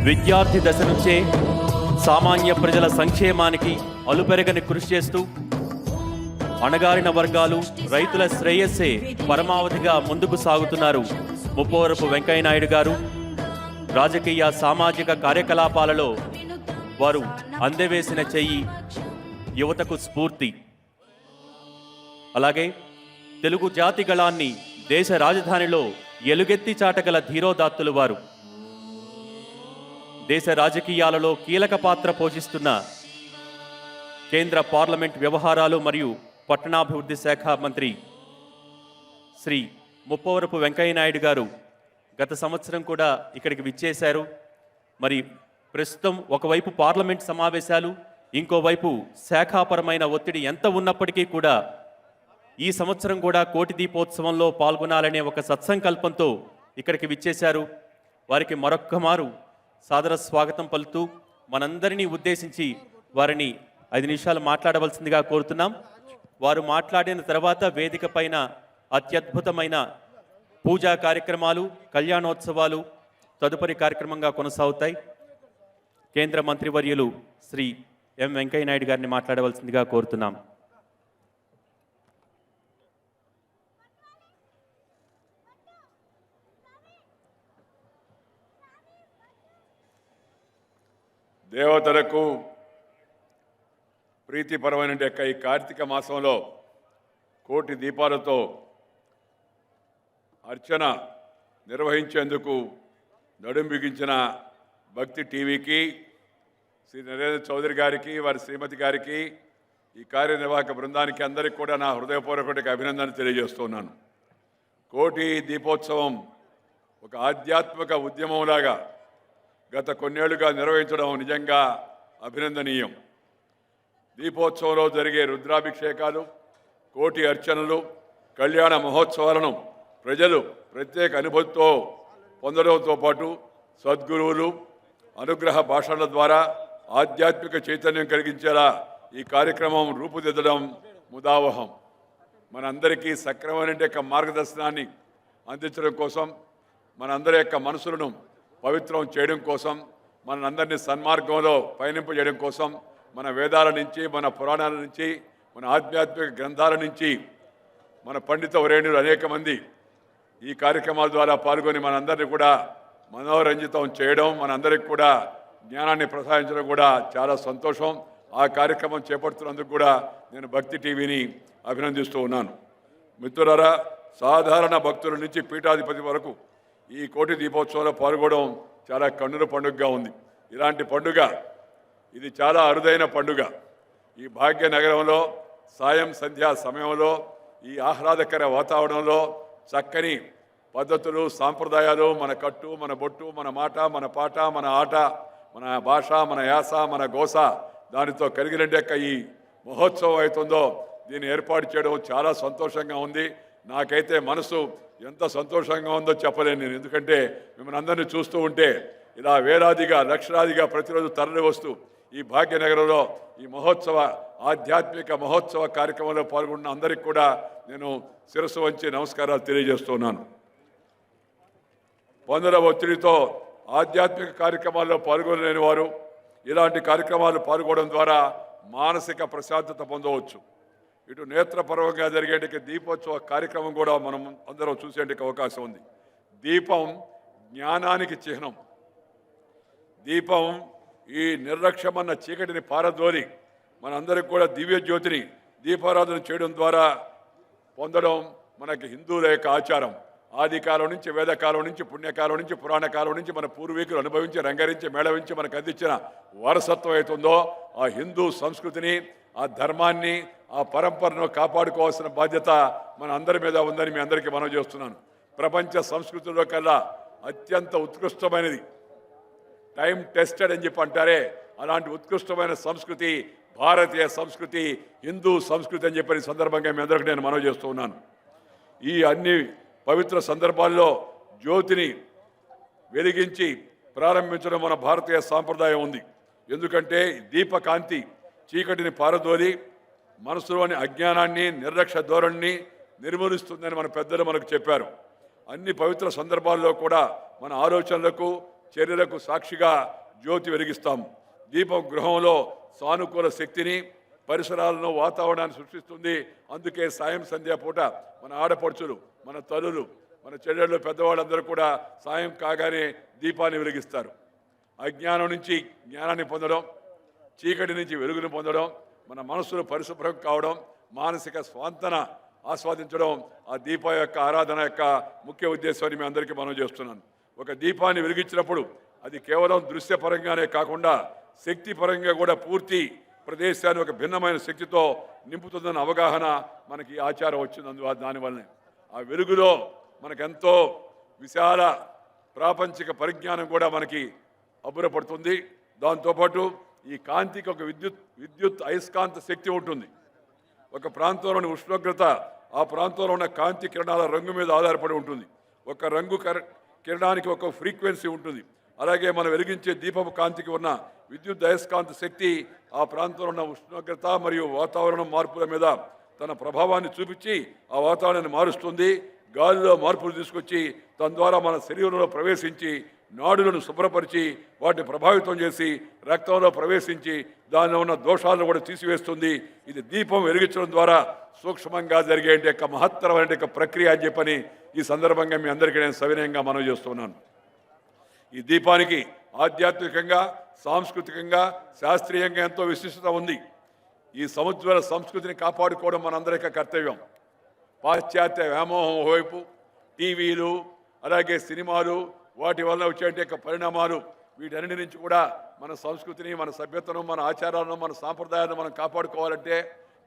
విద్యార్థి దశ నుంచే సామాన్య ప్రజల సంక్షేమానికి అలుపెరగని కృషి చేస్తూ అణగారిన వర్గాలు రైతుల శ్రేయస్సే పరమావధిగా ముందుకు సాగుతున్నారు ముప్పవరపు వెంకయ్య నాయుడు గారు. రాజకీయ సామాజిక కార్యకలాపాలలో వారు అందవేసిన చెయ్యి యువతకు స్ఫూర్తి. అలాగే తెలుగు జాతి గళాన్ని దేశ రాజధానిలో ఎలుగెత్తి చాటగల ధీరోదాత్తులు వారు. దేశ రాజకీయాలలో కీలక పాత్ర పోషిస్తున్న కేంద్ర పార్లమెంట్ వ్యవహారాలు మరియు పట్టణాభివృద్ధి శాఖ మంత్రి శ్రీ ముప్పవరపు వెంకయ్య నాయుడు గారు గత సంవత్సరం కూడా ఇక్కడికి విచ్చేశారు. మరి ప్రస్తుతం ఒకవైపు పార్లమెంట్ సమావేశాలు, ఇంకోవైపు శాఖాపరమైన ఒత్తిడి ఎంత ఉన్నప్పటికీ కూడా ఈ సంవత్సరం కూడా కోటి దీపోత్సవంలో పాల్గొనాలనే ఒక సత్సంకల్పంతో ఇక్కడికి విచ్చేశారు. వారికి మరొక్క మారు సాదర స్వాగతం పలుకుతూ మనందరినీ ఉద్దేశించి వారిని 5 నిమిషాలు మాట్లాడవలసిందిగా కోరుతున్నాం. వారు మాట్లాడిన తర్వాత వేదిక పైన అత్యద్భుతమైన పూజా కార్యక్రమాలు, కళ్యాణోత్సవాలు తదుపరి కార్యక్రమంగా కొనసాగుతాయి. కేంద్ర మంత్రివర్యులు శ్రీ ఎం వెంకయ్య నాయుడు గారిని మాట్లాడవలసిందిగా కోరుతున్నాం. దేవతలకు ప్రీతిపరమైన ఈ కార్తీక మాసంలో కోటి దీపాలతో అర్చన నిర్వహించేందుకు నడుం బిగించిన భక్తి టీవీకి, శ్రీ నరేంద్ర చౌదరి గారికి, వారి శ్రీమతి గారికి, ఈ కార్యనిర్వాహక బృందానికి అందరికీ కూడా నా హృదయపూర్వక అభినందన తెలియజేస్తున్నాను. కోటి దీపోత్సవం ఒక ఆధ్యాత్మిక ఉద్యమంలాగా గత కొన్నేళ్లుగా నిర్వహించడం నిజంగా అభినందనీయం. దీపోత్సవంలో జరిగే రుద్రాభిషేకాలు, కోటి అర్చనలు, కళ్యాణ మహోత్సవాలను ప్రజలు ప్రత్యేక అనుభూతితో పొందడంతో పాటు సద్గురువులు అనుగ్రహ భాషల ద్వారా ఆధ్యాత్మిక చైతన్యం కలిగించేలా ఈ కార్యక్రమం రూపుదిద్దడం ముదావహం. మనందరికీ సక్రమమైన మార్గదర్శనాన్ని అందించడం కోసం, మనందరి యొక్క మనసులను పవిత్రం చేయడం కోసం, మనందరినీ సన్మార్గంలో పయనింపజేయడం కోసం మన వేదాల నుంచి, మన పురాణాల నుంచి, మన ఆధ్యాత్మిక గ్రంథాల నుంచి మన పండిత వరేణ్యులు అనేక మంది ఈ కార్యక్రమాల ద్వారా పాల్గొని మనందరినీ కూడా మనోరంజితం చేయడం, మనందరికి కూడా జ్ఞానాన్ని ప్రసాదించడం కూడా చాలా సంతోషం. ఆ కార్యక్రమం చేపడుతున్నందుకు కూడా నేను భక్తి టీవీని అభినందిస్తూ ఉన్నాను. మిత్రులారా, సాధారణ భక్తుల నుంచి పీఠాధిపతి వరకు ఈ కోటి దీపోత్సవంలో పాల్గొనడం చాలా కన్నుల పండుగగా ఉంది. ఇలాంటి పండుగ ఇది చాలా అరుదైన పండుగ. ఈ భాగ్యనగరంలో సాయం సంధ్యా సమయంలో ఈ ఆహ్లాదకర వాతావరణంలో చక్కని పద్ధతులు, సాంప్రదాయాలు, మన కట్టు, మన బొట్టు, మన మాట, మన పాట, మన ఆట, మన భాష, మన యాస, మన గోస దానితో కలిగిన ఈ మహోత్సవం అవుతుందో దీన్ని ఏర్పాటు చేయడం చాలా సంతోషంగా ఉంది. నాకైతే మనసు ఎంత సంతోషంగా ఉందో చెప్పలేను నేను. ఎందుకంటే మిమ్మల్ని అందరినీ చూస్తూ ఉంటే ఇలా వేలాదిగా, లక్షలాదిగా ప్రతిరోజు తరలి వస్తూ ఈ భాగ్యనగరంలో ఈ మహోత్సవ ఆధ్యాత్మిక మహోత్సవ కార్యక్రమంలో పాల్గొన్న అందరికీ కూడా నేను శిరస్సు వంచి నమస్కారాలు తెలియజేస్తున్నాను. పనుల ఒత్తిడితో ఆధ్యాత్మిక కార్యక్రమాల్లో పాల్గొనలేని వారు ఇలాంటి కార్యక్రమాలు పాల్గొనడం ద్వారా మానసిక ప్రశాంతత పొందవచ్చు. ఇటు నేత్రపర్వంగా జరిగే దీపోత్సవ కార్యక్రమం కూడా మనం అందరం చూసేందుకు అవకాశం ఉంది. దీపం జ్ఞానానికి చిహ్నం. దీపం ఈ నిర్లక్ష్యమన్న చీకటిని పారదోలి మనందరికి కూడా దివ్య జ్యోతిని దీపారాధన చేయడం ద్వారా పొందడం మనకి హిందువుల యొక్క ఆచారం. ఆదికాలం నుంచి, వేదకాలం నుంచి, పుణ్యకాలం నుంచి, పురాణ కాలం నుంచి మన పూర్వీకులు అనుభవించి, రంగరించి, మేళవించి మనకు అందించిన వారసత్వం అవుతుందో ఆ హిందూ సంస్కృతిని, ఆ ధర్మాన్ని, ఆ పరంపరను కాపాడుకోవాల్సిన బాధ్యత మన అందరి మీద ఉందని మీ అందరికీ మనవి చేస్తున్నాను. ప్రపంచ సంస్కృతిలో కల్లా అత్యంత ఉత్కృష్టమైనది, టైం టెస్టెడ్ అని చెప్పి అంటారే, అలాంటి ఉత్కృష్టమైన సంస్కృతి భారతీయ సంస్కృతి, హిందూ సంస్కృతి అని చెప్పిన సందర్భంగా మీ అందరికీ నేను మనవి చేస్తూ ఉన్నాను. ఈ అన్ని పవిత్ర సందర్భాల్లో జ్యోతిని వెలిగించి ప్రారంభించడం మన భారతీయ సాంప్రదాయం ఉంది. ఎందుకంటే దీపకాంతి చీకటిని పారదోలి మనసులోని అజ్ఞానాన్ని, నిర్లక్ష్య ధోరణిని నిర్మూలిస్తుందని మన పెద్దలు మనకు చెప్పారు. అన్ని పవిత్ర సందర్భాల్లో కూడా మన ఆలోచనలకు, చర్యలకు సాక్షిగా జ్యోతి వెలిగిస్తాం. దీపం గృహంలో సానుకూల శక్తిని, పరిసరాలను, వాతావరణాన్ని సృష్టిస్తుంది. అందుకే సాయం సంధ్యా పూట మన ఆడపడుచులు, మన తల్లులు, మన చెల్లెళ్ళు, పెద్దవాళ్ళందరూ కూడా సాయం కాగానే దీపాన్ని వెలిగిస్తారు. అజ్ఞానం నుంచి జ్ఞానాన్ని పొందడం, చీకటి నుంచి వెలుగును పొందడం, మన మనస్సులు పరిశుభ్రం కావడం, మానసిక స్వాంతన ఆస్వాదించడం ఆ దీప యొక్క ఆరాధన యొక్క ముఖ్య ఉద్దేశాన్ని మీ అందరికీ మనం చేస్తున్నాను. ఒక దీపాన్ని వెలిగించినప్పుడు అది కేవలం దృశ్యపరంగానే కాకుండా శక్తిపరంగా కూడా పూర్తి ప్రదేశాన్ని ఒక భిన్నమైన శక్తితో నింపుతుందన్న అవగాహన మనకి ఆచారం వచ్చింది. దానివల్లనే ఆ వెలుగులో మనకెంతో విశాల ప్రాపంచిక పరిజ్ఞానం కూడా మనకి అబ్బురపడుతుంది. దాంతోపాటు ఈ కాంతికి ఒక విద్యుత్ అయస్కాంత శక్తి ఉంటుంది. ఒక ప్రాంతంలోని ఉష్ణోగ్రత ఆ ప్రాంతంలో ఉన్న కాంతి కిరణాల రంగు మీద ఆధారపడి ఉంటుంది. ఒక రంగు కిరణానికి ఒక ఫ్రీక్వెన్సీ ఉంటుంది. అలాగే మనం వెలిగించే దీపపు కాంతికి ఉన్న విద్యుత్ అయస్కాంత శక్తి ఆ ప్రాంతంలో ఉన్న ఉష్ణోగ్రత మరియు వాతావరణం మార్పుల మీద తన ప్రభావాన్ని చూపించి ఆ వాతావరణాన్ని మారుస్తుంది. గాలిలో మార్పులు తీసుకొచ్చి తద్వారా మన శరీరంలో ప్రవేశించి నాడులను శుభ్రపరిచి వాటిని ప్రభావితం చేసి రక్తంలో ప్రవేశించి దానిలో ఉన్న దోషాలను కూడా తీసివేస్తుంది. ఇది దీపం వెలిగించడం ద్వారా సూక్ష్మంగా జరిగే యొక్క మహత్తరమైన ప్రక్రియ అని చెప్పని ఈ సందర్భంగా మీ అందరికీ నేను సవినయంగా మనవి చేస్తున్నాను. ఈ దీపానికి ఆధ్యాత్మికంగా, సాంస్కృతికంగా, శాస్త్రీయంగా ఎంతో విశిష్టత ఉంది. ఈ సముద్ర సంస్కృతిని కాపాడుకోవడం మనందరికీ కర్తవ్యం. పాశ్చాత్య వ్యామోహం వైపు టీవీలు, అలాగే సినిమాలు, వాటి వల్ల వచ్చే పరిణామాలు, వీటన్నిటి నుంచి కూడా మన సంస్కృతిని, మన సభ్యతను, మన ఆచారాలను, మన సాంప్రదాయాలను మనం కాపాడుకోవాలంటే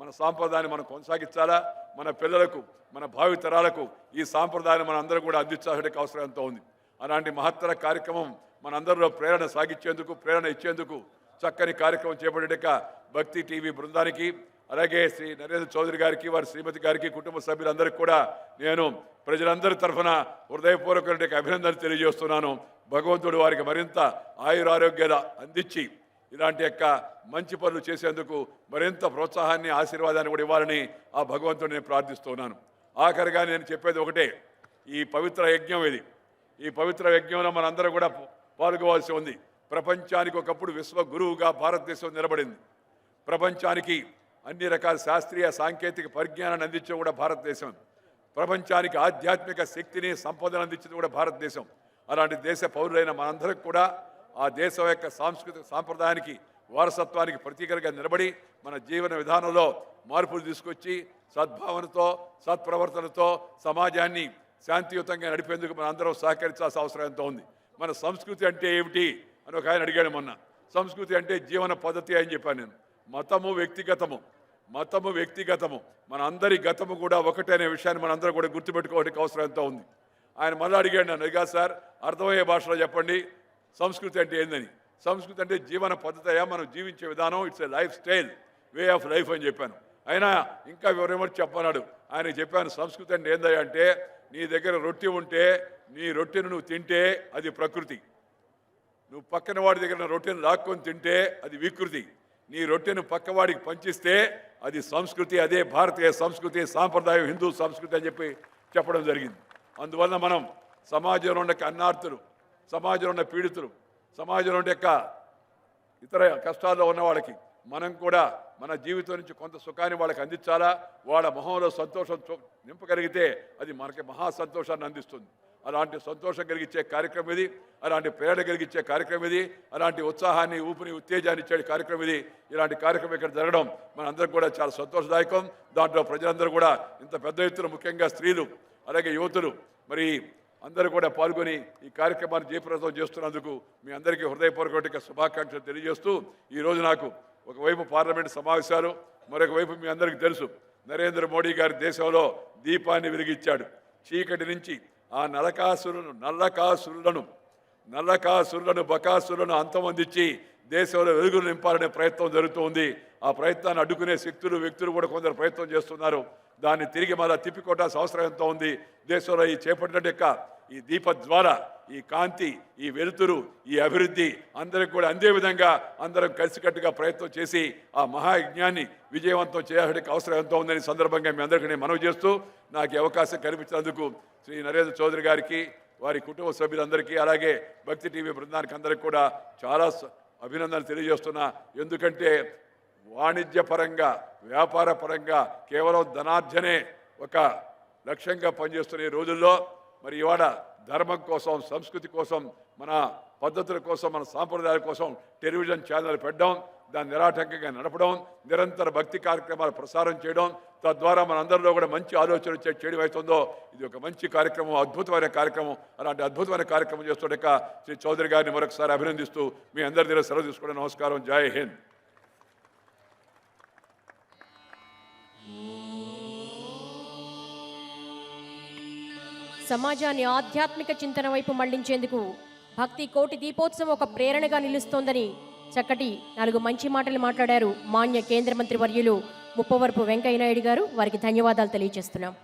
మన సాంప్రదాయాన్ని మనం కొనసాగించాలా. మన పిల్లలకు, మన భావితరాలకు ఈ సాంప్రదాయాన్ని మన అందరూ కూడా అందించాల్సిన అవసరం ఎంతో ఉంది. అలాంటి మహత్తర కార్యక్రమం మనందరిలో ప్రేరణ సాగించేందుకు, ప్రేరణ ఇచ్చేందుకు చక్కని కార్యక్రమం చేపట్టేట భక్తి టీవీ బృందానికి, అలాగే శ్రీ నరేంద్ర చౌదరి గారికి, వారి శ్రీమతి గారికి, కుటుంబ సభ్యులందరికీ కూడా నేను ప్రజలందరి తరఫున హృదయపూర్వకమైన అభినందనలు తెలియజేస్తున్నాను. భగవంతుడు వారికి మరింత ఆయురారోగ్యాలు అందించి ఇలాంటి యొక్క మంచి పనులు చేసేందుకు మరింత ప్రోత్సాహాన్ని, ఆశీర్వాదాన్ని కూడా ఇవ్వాలని ఆ భగవంతుడిని ప్రార్థిస్తున్నాను. ఆఖరిగా నేను చెప్పేది ఒకటే, ఈ పవిత్ర యజ్ఞం ఇది. ఈ పవిత్ర యజ్ఞంలో మనందరం కూడా పాల్గొవాల్సి ఉంది. ప్రపంచానికి ఒకప్పుడు విశ్వ గురువుగా భారతదేశం నిలబడింది. ప్రపంచానికి అన్ని రకాల శాస్త్రీయ సాంకేతిక పరిజ్ఞానాన్ని అందించడం కూడా భారతదేశం. ప్రపంచానికి ఆధ్యాత్మిక శక్తిని, సంపదను అందించడం కూడా భారతదేశం. అలాంటి దేశ పౌరులైన మనందరం కూడా ఆ దేశం యొక్క సాంస్కృతిక సాంప్రదాయానికి, వారసత్వానికి ప్రతీకలుగా నిలబడి మన జీవన విధానంలో మార్పులు తీసుకొచ్చి సద్భావనతో, సత్ప్రవర్తనతో సమాజాన్ని శాంతియుతంగా నడిపేందుకు మన అందరం సహకరించాల్సిన అవసరం ఎంతో ఉంది. మన సంస్కృతి అంటే ఏమిటి అని ఒక ఆయన అడిగాడు మొన్న. సంస్కృతి అంటే జీవన పద్ధతి అని చెప్పాను నేను. మతము వ్యక్తిగతము, మతము వ్యక్తిగతము, మన అందరి గతము కూడా ఒకటే అనే విషయాన్ని మన అందరూ కూడా గుర్తుపెట్టుకోవడానికి అవసరం ఎంతో ఉంది. ఆయన మళ్ళీ అడిగాడు నన్ను, అడిగా సార్ అర్థమయ్యే భాషలో చెప్పండి సంస్కృతి అంటే ఏందని. సంస్కృతి అంటే జీవన పద్ధతి, మనం జీవించే విధానం, it's a life style, way of life అని చెప్పాను. అయినా ఇంకా వివరమని చెప్పన్నాడు. ఆయనకు చెప్పాను సంస్కృతి అంటే ఏందయ్యా అంటే, నీ దగ్గర రొట్టె ఉంటే నీ రొట్టెను నువ్వు తింటే అది ప్రకృతి. నువ్వు పక్కన వాడి దగ్గర రొట్టెను లాక్కొని తింటే అది వికృతి. నీ రొట్టెను పక్కవాడికి పంచిస్తే అది సంస్కృతి. అదే భారతీయ సంస్కృతి, సాంప్రదాయం, హిందూ సంస్కృతి అని చెప్పడం జరిగింది. అందువల్ల మనం సమాజంలో ఉన్న అన్నార్థులు, సమాజంలో ఉన్న పీడితులు, సమాజంలో ఉండే ఇతర కష్టాల్లో ఉన్న వాళ్ళకి మనం కూడా మన జీవితం నుంచి కొంత సుఖాన్ని వాళ్ళకి అందించాలా. వాళ్ళ మొహంలో సంతోషం నింపగలిగితే అది మనకి మహా సంతోషాన్ని అందిస్తుంది. అలాంటి సంతోషం కలిగించే కార్యక్రమం ఇది, అలాంటి ప్రేరణ కలిగించే కార్యక్రమం ఇది, అలాంటి ఉత్సాహాన్ని, ఊపిని, ఉత్తేజాన్ని ఇచ్చే కార్యక్రమం ఇది. ఇలాంటి కార్యక్రమం ఇక్కడ జరగడం మనందరికీ కూడా చాలా సంతోషదాయకం. దాంట్లో ప్రజలందరూ కూడా ఇంత పెద్ద ఎత్తున, ముఖ్యంగా స్త్రీలు, అలాగే యువతులు, మరి అందరూ కూడా పాల్గొని ఈ కార్యక్రమాన్ని జయప్రదం చేస్తున్నందుకు మీ అందరికీ హృదయపూర్వక శుభాకాంక్షలు తెలియజేస్తూ, ఈరోజు నాకు ఒకవైపు పార్లమెంట్ సమావేశాలు, మరొక వైపు మీ అందరికీ తెలుసు నరేంద్ర మోడీ గారి దేశంలో దీపాన్ని వెలిగించాడు. చీకటి నుంచి ఆ నల్లకాసురులను బకాసురులను అంతమొందించి దేశంలో వెలుగులు నింపాలనే ప్రయత్నం జరుగుతుంది. ఆ ప్రయత్నాన్ని అడ్డుకునే శక్తులు, వ్యక్తులు కూడా కొందరు ప్రయత్నం చేస్తున్నారు. దాన్ని తిరిగి మళ్ళా తిప్పికొట్టాల్సిన అవసరం ఎంతో ఉంది. దేశంలో ఈ చేపట్టిన ఈ దీప ద్వారా ఈ కాంతి, ఈ వెలుతురు, ఈ అభివృద్ధి అందరికి కూడా అందే విధంగా అందరం కలిసికట్టుగా ప్రయత్నం చేసి ఆ మహాయజ్ఞాన్ని విజయవంతం చేయాల్సిన అవసరం ఎంతో ఉందని సందర్భంగా మీ అందరికీ నేను మనవి చేస్తూ, నాకు అవకాశం కల్పించినందుకు శ్రీ నరేంద్ర చౌదరి గారికి, వారి కుటుంబ సభ్యులందరికీ అలాగే భక్తి టీవీ బృందానికి అందరికీ కూడా చాలా అభినందనలు తెలియజేస్తున్నా. ఎందుకంటే వాణిజ్యపరంగా వ్యాపార పరంగా కేవలం ధనార్జనే ఒక లక్ష్యంగా పనిచేస్తున్న ఈ రోజుల్లో మరి ఇవాళ ధర్మం కోసం, సంస్కృతి కోసం, మన పద్ధతుల కోసం, మన సాంప్రదాయాల కోసం టెలివిజన్ ఛానల్ పెట్టడం, దాన్ని నిరాటంకంగా నడపడం, నిరంతర భక్తి కార్యక్రమాలు ప్రసారం చేయడం, తద్వారా మనందరిలో కూడా మంచి ఆలోచన చేయడం అవుతుందో ఇది ఒక మంచి కార్యక్రమం, అద్భుతమైన కార్యక్రమం. అలాంటి అద్భుతమైన కార్యక్రమం చేస్తుండక శ్రీ చౌదరి గారిని మరొకసారి అభినందిస్తూ మీ అందరి దగ్గర సెలవు తీసుకోవడం. నమస్కారం. జై హింద్. సమాజాన్ని ఆధ్యాత్మిక చింతన వైపు మళ్లించేందుకు భక్తి కోటి దీపోత్సవం ఒక ప్రేరణగా నిలుస్తోందని చక్కటి 4 మంచి మాటలు మాట్లాడారు మాన్య కేంద్ర మంత్రి వర్యులు ముప్పవరపు వెంకయ్య నాయుడు గారు. వారికి ధన్యవాదాలు తెలియజేస్తున్నాం.